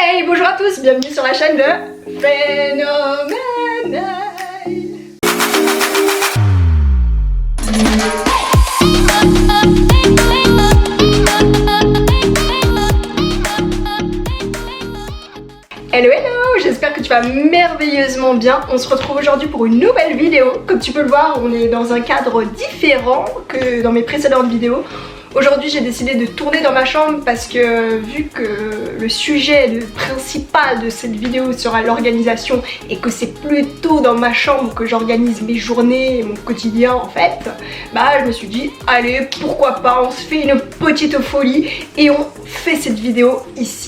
Hey, bonjour à tous, bienvenue sur la chaîne de Phénoménal. Hello hello, j'espère que tu vas merveilleusement bien. On se retrouve aujourd'hui pour une nouvelle vidéo. Comme tu peux le voir, on est dans un cadre différent que dans mes précédentes vidéos. Aujourd'hui j'ai décidé de tourner dans ma chambre parce que vu que le sujet principal de cette vidéo sera l'organisation et que c'est plutôt dans ma chambre que j'organise mes journées et mon quotidien en fait, bah je me suis dit allez pourquoi pas, on se fait une petite folie et on fait cette vidéo ici.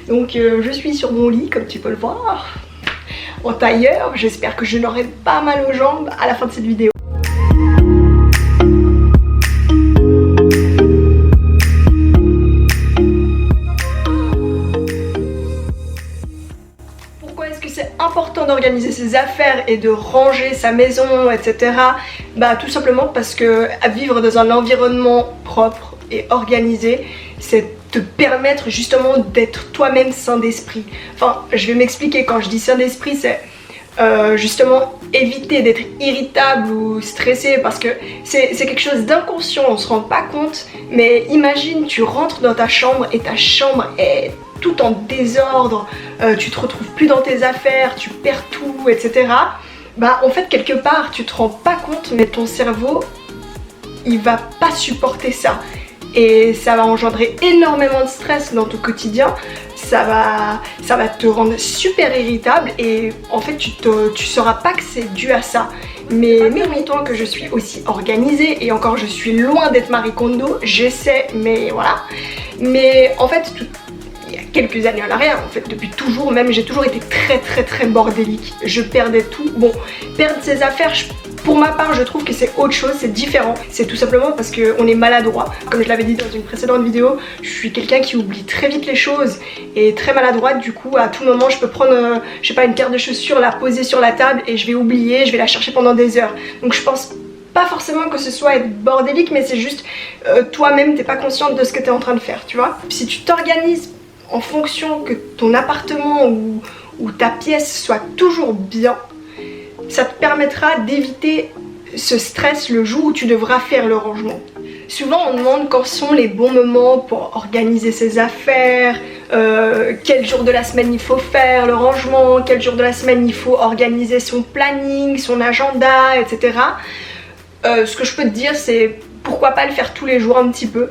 Donc je suis sur mon lit comme tu peux le voir, en tailleur, j'espère que je n'aurai pas mal aux jambes à la fin de cette vidéo. Important d'organiser ses affaires et de ranger sa maison, etc. Bah tout simplement parce que vivre dans un environnement propre et organisé, c'est te permettre justement d'être toi-même sain d'esprit. Enfin, je vais m'expliquer, quand je dis sain d'esprit, c'est justement éviter d'être irritable ou stressé parce que c'est quelque chose d'inconscient, on se rend pas compte, mais imagine tu rentres dans ta chambre et ta chambre est tout en désordre, tu te retrouves plus dans tes affaires, tu perds tout, etc. Bah en fait quelque part tu te rends pas compte mais ton cerveau il va pas supporter ça et ça va engendrer énormément de stress dans ton quotidien, ça va te rendre super irritable et en fait tu sauras pas que c'est dû à ça. Mais mettons que je suis aussi organisée et encore je suis loin d'être Marie Kondo, j'essaie mais voilà. Mais en fait il y a quelques années en arrière, en fait depuis toujours même, j'ai toujours été très bordélique, je perdais tout. Bon, perdre ses affaires, pour ma part je trouve que c'est autre chose, c'est différent. C'est tout simplement parce qu'on est maladroit. Comme je l'avais dit dans une précédente vidéo, je suis quelqu'un qui oublie très vite les choses et très maladroite, du coup à tout moment je peux prendre, je sais pas, une paire de chaussures, la poser sur la table et je vais oublier, je vais la chercher pendant des heures. Donc je pense pas forcément que ce soit être bordélique, mais c'est juste toi-même t'es pas consciente de ce que t'es en train de faire, tu vois. Si tu t'organises en fonction que ton appartement ou ta pièce soit toujours bien, ça te permettra d'éviter ce stress le jour où tu devras faire le rangement. Souvent on demande quand sont les bons moments pour organiser ses affaires, quel jour de la semaine il faut faire le rangement, quel jour de la semaine il faut organiser son planning, son agenda, etc. Ce que je peux te dire c'est pourquoi pas le faire tous les jours un petit peu.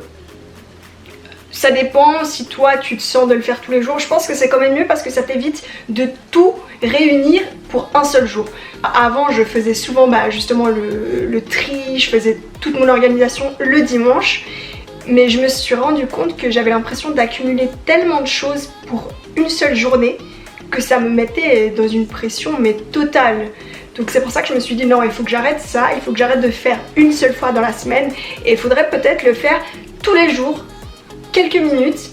Ça dépend si toi tu te sens de le faire tous les jours. Je pense que c'est quand même mieux parce que ça t'évite de tout réunir pour un seul jour. Avant je faisais souvent justement le tri, je faisais toute mon organisation le dimanche. Mais je me suis rendu compte que j'avais l'impression d'accumuler tellement de choses pour une seule journée que ça me mettait dans une pression mais totale. Donc c'est pour ça que je me suis dit non, il faut que j'arrête ça, il faut que j'arrête de faire une seule fois dans la semaine. Et il faudrait peut-être le faire tous les jours, quelques minutes,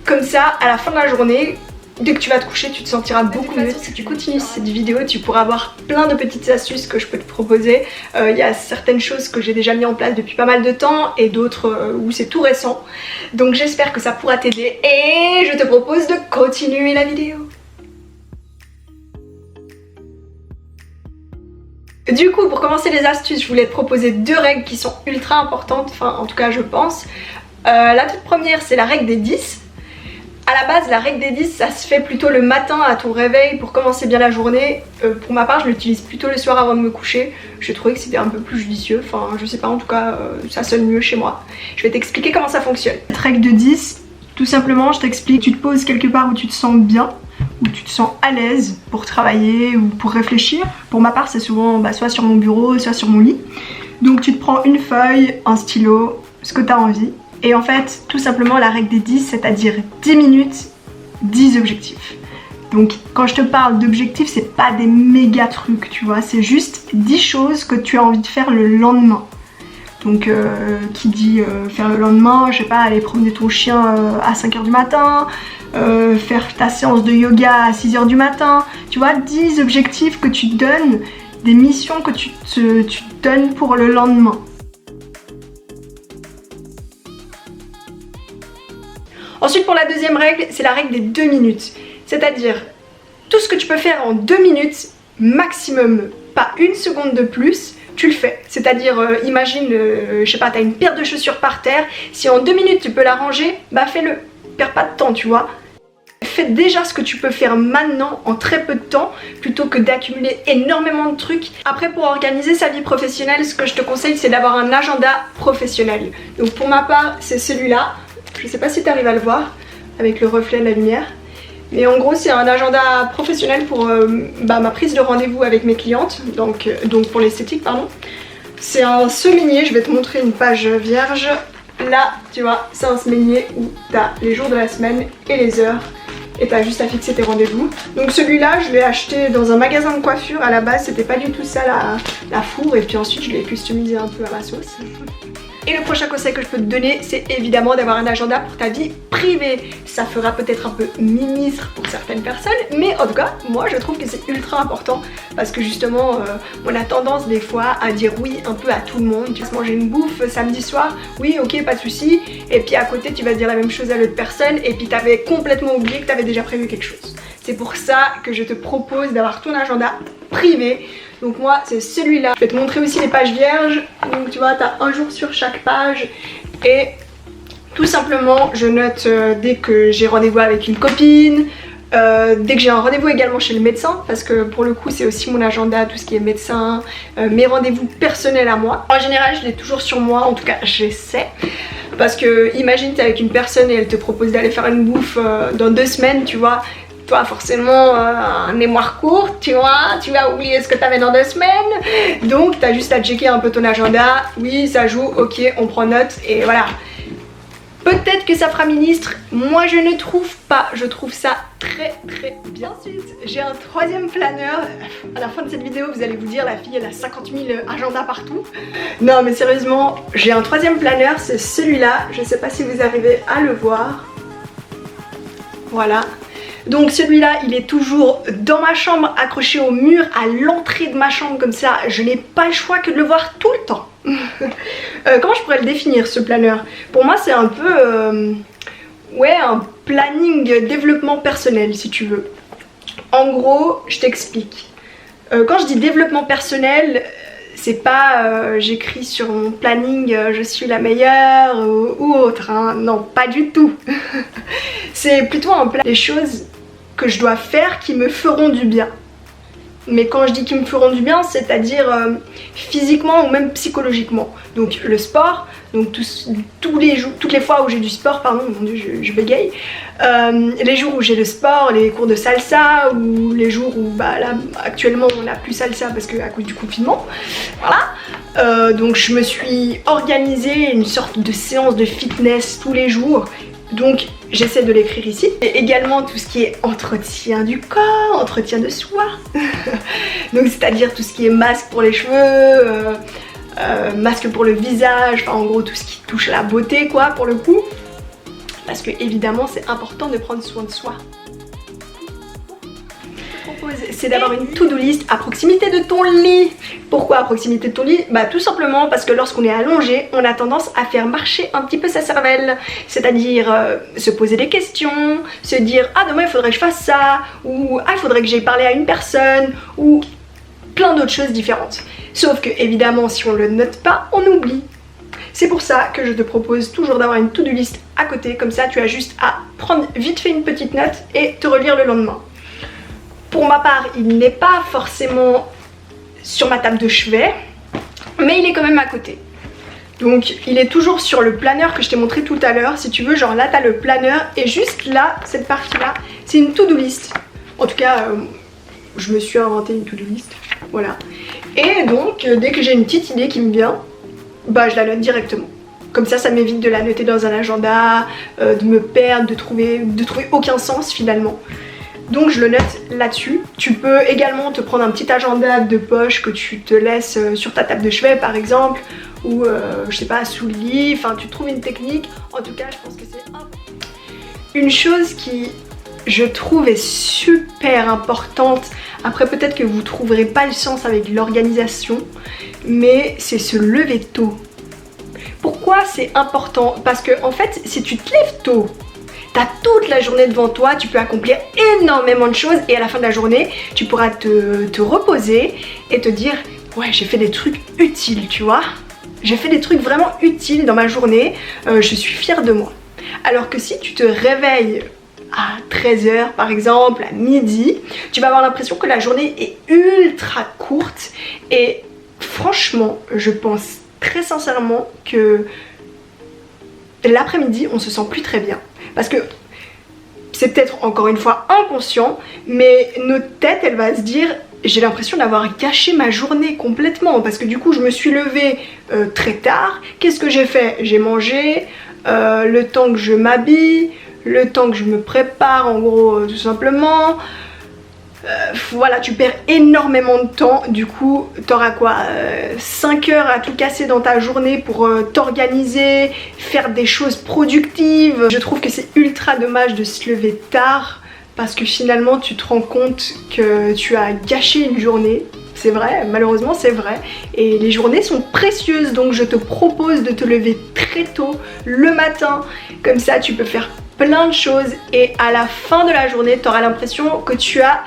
comme ça à la fin de la journée, dès que tu vas te coucher tu te sentiras beaucoup mieux. Si tu continues cette vidéo tu pourras avoir plein de petites astuces que je peux te proposer. Il y a certaines choses que j'ai déjà mis en place depuis pas mal de temps et d'autres où c'est tout récent. Donc j'espère que ça pourra t'aider et je te propose de continuer la vidéo. Du coup pour commencer les astuces, je voulais te proposer deux règles qui sont ultra importantes, enfin en tout cas je pense. La toute première c'est la règle des 10. À la base la règle des 10 ça se fait plutôt le matin à ton réveil pour commencer bien la journée. Pour ma part je l'utilise plutôt le soir avant de me coucher. J'ai trouvé que c'était un peu plus judicieux, enfin je sais pas, en tout cas ça sonne mieux chez moi. Je vais t'expliquer comment ça fonctionne. Cette règle de 10, tout simplement je t'explique, tu te poses quelque part où tu te sens bien, où tu te sens à l'aise pour travailler ou pour réfléchir. Pour ma part c'est souvent soit sur mon bureau, soit sur mon lit. Donc tu te prends une feuille, un stylo, ce que tu as envie. Et en fait, tout simplement la règle des 10, c'est-à-dire 10 minutes, 10 objectifs. Donc quand je te parle d'objectifs, c'est pas des méga trucs, tu vois, c'est juste 10 choses que tu as envie de faire le lendemain. Donc qui dit faire le lendemain, je sais pas, aller promener ton chien à 5 h du matin, faire ta séance de yoga à 6 h du matin, tu vois, 10 objectifs que tu te donnes, des missions que tu te donnes pour le lendemain. Ensuite pour la deuxième règle, c'est la règle des 2 minutes. C'est-à-dire tout ce que tu peux faire en 2 minutes maximum, pas 1 seconde de plus, tu le fais. C'est-à-dire imagine, je sais pas, t'as une paire de chaussures par terre, si en 2 minutes tu peux la ranger, bah fais-le. Perds pas de temps, tu vois. Fais déjà ce que tu peux faire maintenant en très peu de temps plutôt que d'accumuler énormément de trucs. Après pour organiser sa vie professionnelle, ce que je te conseille c'est d'avoir un agenda professionnel. Donc pour ma part c'est celui-là, je sais pas si tu arrives à le voir avec le reflet de la lumière. Mais en gros c'est un agenda professionnel pour ma prise de rendez-vous avec mes clientes, donc pour l'esthétique pardon. C'est un semainier, je vais te montrer une page vierge. Là tu vois c'est un semainier où tu as les jours de la semaine et les heures. Et t'as juste à fixer tes rendez-vous. Donc celui-là je l'ai acheté dans un magasin de coiffure. À la base c'était pas du tout ça la fourre. Et puis ensuite je l'ai customisé un peu à ma sauce. Et le prochain conseil que je peux te donner, c'est évidemment d'avoir un agenda pour ta vie privée. Ça fera peut-être un peu ministre pour certaines personnes, mais en tout cas, moi je trouve que c'est ultra important parce que justement, on a tendance des fois à dire oui un peu à tout le monde. Tu vas manger une bouffe samedi soir, oui ok pas de souci, et puis à côté tu vas dire la même chose à l'autre personne et puis t'avais complètement oublié que t'avais déjà prévu quelque chose. C'est pour ça que je te propose d'avoir ton agenda privé. Donc moi c'est celui-là. Je vais te montrer aussi les pages vierges. Donc tu vois t'as un jour sur chaque page. Et tout simplement je note dès que j'ai rendez-vous avec une copine, dès que j'ai un rendez-vous également chez le médecin, parce que pour le coup c'est aussi mon agenda, tout ce qui est médecin, mes rendez-vous personnels à moi. En général je l'ai toujours sur moi, en tout cas j'essaie. Parce que imagine t'es avec une personne et elle te propose d'aller faire une bouffe dans 2 semaines, tu vois. Toi forcément un mémoire court, tu vois, tu vas oublier ce que tu avais dans 2 semaines. Donc tu as juste à checker un peu ton agenda. Oui ça joue, ok on prend note et voilà. Peut-être que ça fera ministre, moi je ne trouve pas, je trouve ça très bien. Ensuite j'ai un 3e planeur. À la fin de cette vidéo vous allez vous dire la fille elle a 50 000 agendas partout. Non mais sérieusement j'ai un 3e planeur, c'est celui-là, je sais pas si vous arrivez à le voir. Voilà. Donc celui-là il est toujours dans ma chambre, accroché au mur, à l'entrée de ma chambre comme ça, je n'ai pas le choix que de le voir tout le temps. Comment je pourrais le définir ce planeur? Pour moi c'est un peu ouais un planning développement personnel si tu veux. En gros je t'explique. Quand je dis développement personnel, c'est pas j'écris sur mon planning je suis la meilleure ou autre, hein. Non pas du tout. C'est plutôt un plan des choses que je dois faire qui me feront du bien. Mais quand je dis qui me feront du bien, c'est-à-dire physiquement ou même psychologiquement. Donc le sport, donc toutes les fois où j'ai du sport, pardon, mon dieu je bégaye, les jours où j'ai le sport, les cours de salsa, ou les jours où bah là actuellement on n'a plus salsa parce que à cause du confinement, voilà. Donc je me suis organisée une sorte de séance de fitness tous les jours. Donc j'essaie de l'écrire ici. Et également tout ce qui est entretien du corps, entretien de soi. Donc c'est-à-dire tout ce qui est masque pour les cheveux, masque pour le visage, enfin en gros tout ce qui touche à la beauté quoi pour le coup. Parce que évidemment c'est important de prendre soin de soi. C'est d'avoir une to-do list à proximité de ton lit. Pourquoi à proximité de ton lit? Bah tout simplement parce que lorsqu'on est allongé, on a tendance à faire marcher un petit peu sa cervelle. C'est-à-dire se poser des questions, se dire ah demain il faudrait que je fasse ça, ou ah il faudrait que j'aille parler à une personne, ou plein d'autres choses différentes. Sauf que évidemment si on le note pas, on oublie. C'est pour ça que je te propose toujours d'avoir une to-do list à côté, comme ça tu as juste à prendre vite fait une petite note et te relire le lendemain. Pour ma part, il n'est pas forcément sur ma table de chevet, mais il est quand même à côté. Donc il est toujours sur le planeur que je t'ai montré tout à l'heure. Si tu veux, genre là t'as le planeur et juste là, cette partie-là, c'est une to-do list. En tout cas, je me suis inventé une to-do list, voilà. Et donc, dès que j'ai une petite idée qui me vient, bah je la note directement. Comme ça m'évite de la noter dans un agenda, de me perdre, de trouver aucun sens finalement. Donc je le note là-dessus. Tu peux également te prendre un petit agenda de poche que tu te laisses sur ta table de chevet par exemple, ou je sais pas, sous le lit, enfin tu trouves une technique. En tout cas je pense que c'est important. Une chose qui je trouve est super importante, après peut-être que vous trouverez pas le sens avec l'organisation, mais c'est se lever tôt. Pourquoi c'est important? Parce que en fait si tu te lèves tôt, tu as toute la journée devant toi, tu peux accomplir énormément de choses et à la fin de la journée, tu pourras te reposer et te dire ouais, j'ai fait des trucs utiles, tu vois. J'ai fait des trucs vraiment utiles dans ma journée, je suis fière de moi. Alors que si tu te réveilles à 13h par exemple, à midi, tu vas avoir l'impression que la journée est ultra courte et franchement, je pense très sincèrement que l'après-midi, on se sent plus très bien. Parce que c'est peut-être encore une fois inconscient, mais notre tête, elle va se dire j'ai l'impression d'avoir gâché ma journée complètement parce que du coup je me suis levée très tard. Qu'est-ce que j'ai fait? J'ai mangé, le temps que je m'habille, le temps que je me prépare en gros tout simplement. Voilà, tu perds énormément de temps. Du coup t'auras quoi, 5 heures à tout casser dans ta journée pour t'organiser, faire des choses productives. Je trouve que c'est ultra dommage de se lever tard parce que finalement tu te rends compte que tu as gâché une journée. C'est vrai, malheureusement c'est vrai. Et les journées sont précieuses, donc je te propose de te lever très tôt le matin. Comme ça tu peux faire plein de choses et à la fin de la journée tu auras l'impression que tu as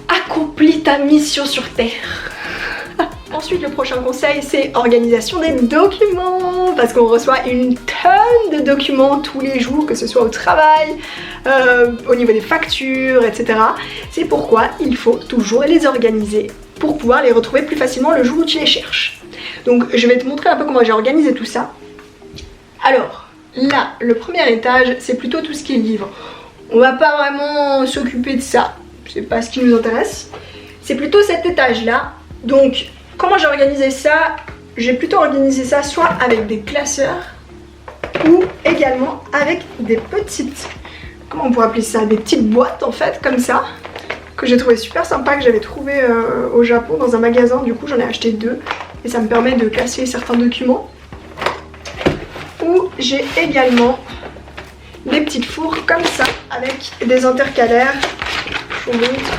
accompli ta mission sur Terre. Ensuite, le prochain conseil, c'est organisation des documents, parce qu'on reçoit une tonne de documents tous les jours, que ce soit au travail, au niveau des factures, etc. C'est pourquoi il faut toujours les organiser pour pouvoir les retrouver plus facilement le jour où tu les cherches. Donc je vais te montrer un peu comment j'ai organisé tout ça. Alors là, le premier étage, c'est plutôt tout ce qui est livres. On va pas vraiment s'occuper de ça, c'est pas ce qui nous intéresse. C'est plutôt cet étage là. Donc comment j'ai organisé ça? J'ai plutôt organisé ça soit avec des classeurs ou également avec des petites, comment on pourrait appeler ça, des petites boîtes en fait comme ça, que j'ai trouvé super sympa, que j'avais trouvé au Japon dans un magasin. Du coup j'en ai acheté 2 et ça me permet de classer certains documents. Ou j'ai également des petites fours comme ça avec des intercalaires. Je vous montre.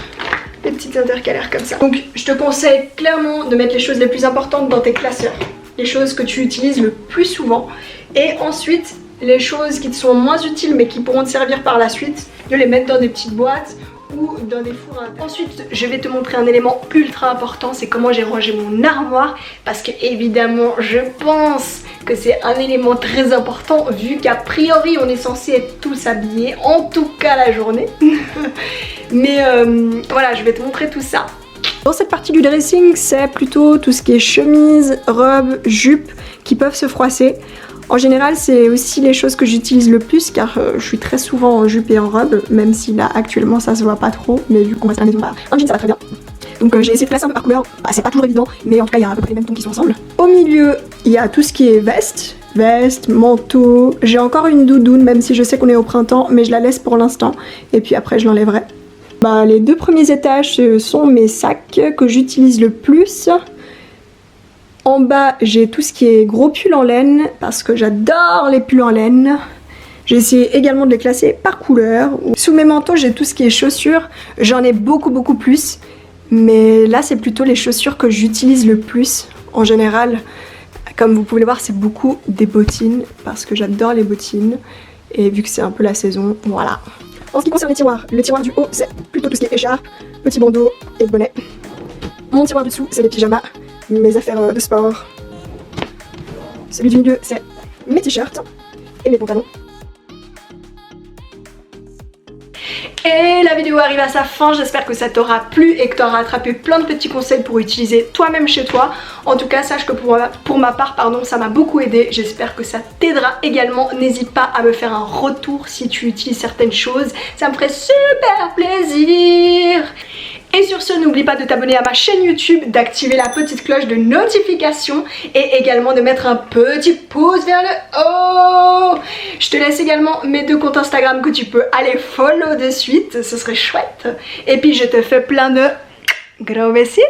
Des petites intercalaires comme ça. Donc je te conseille clairement de mettre les choses les plus importantes dans tes classeurs, les choses que tu utilises le plus souvent, et ensuite les choses qui te sont moins utiles mais qui pourront te servir par la suite, de les mettre dans des petites boîtes ou dans des fours à intérieur. Ensuite je vais te montrer un élément ultra important, c'est comment j'ai rangé mon armoire, parce que évidemment je pense que c'est un élément très important vu qu'a priori on est censé être tous habillés, en tout cas la journée. Mais voilà, je vais te montrer tout ça. Dans cette partie du dressing, c'est plutôt tout ce qui est chemise, robe, jupe qui peuvent se froisser. En général, c'est aussi les choses que j'utilise le plus car je suis très souvent en jupe et en robe, même si là actuellement ça se voit pas trop, mais vu qu'on va se terminer, un jean ça va très bien. Donc j'ai essayé de classer un peu par couleur, c'est pas toujours évident, mais en tout cas il y a à peu près les mêmes tons qui sont ensemble. Au milieu, il y a tout ce qui est veste, manteau. J'ai encore une doudoune, même si je sais qu'on est au printemps, mais je la laisse pour l'instant, et puis après je l'enlèverai. Les 2 premiers étages, ce sont mes sacs que j'utilise le plus. En bas, j'ai tout ce qui est gros pulls en laine, parce que j'adore les pulls en laine. J'ai essayé également de les classer par couleur. Sous mes manteaux, j'ai tout ce qui est chaussures. J'en ai beaucoup plus. Mais là, c'est plutôt les chaussures que j'utilise le plus. En général, comme vous pouvez le voir, c'est beaucoup des bottines, parce que j'adore les bottines. Et vu que c'est un peu la saison, voilà. En ce qui concerne les tiroirs, le tiroir du haut, c'est plutôt tout ce qui est écharpe, petit bandeau et bonnet. Mon tiroir du dessous, c'est les pyjamas, mes affaires de sport. Celui du milieu, c'est mes t-shirts et mes pantalons. Et la vidéo arrive à sa fin, j'espère que ça t'aura plu et que tu auras rattrapé plein de petits conseils pour utiliser toi-même chez toi. En tout cas, sache que pour ma part, ça m'a beaucoup aidé. J'espère que ça t'aidera également. N'hésite pas à me faire un retour si tu utilises certaines choses. Ça me ferait super plaisir. Et sur ce, n'oublie pas de t'abonner à ma chaîne YouTube, d'activer la petite cloche de notification et également de mettre un petit pouce vers le haut. Je te laisse également mes 2 comptes Instagram que tu peux aller follow de suite, ce serait chouette. Et puis je te fais plein de gros besitos.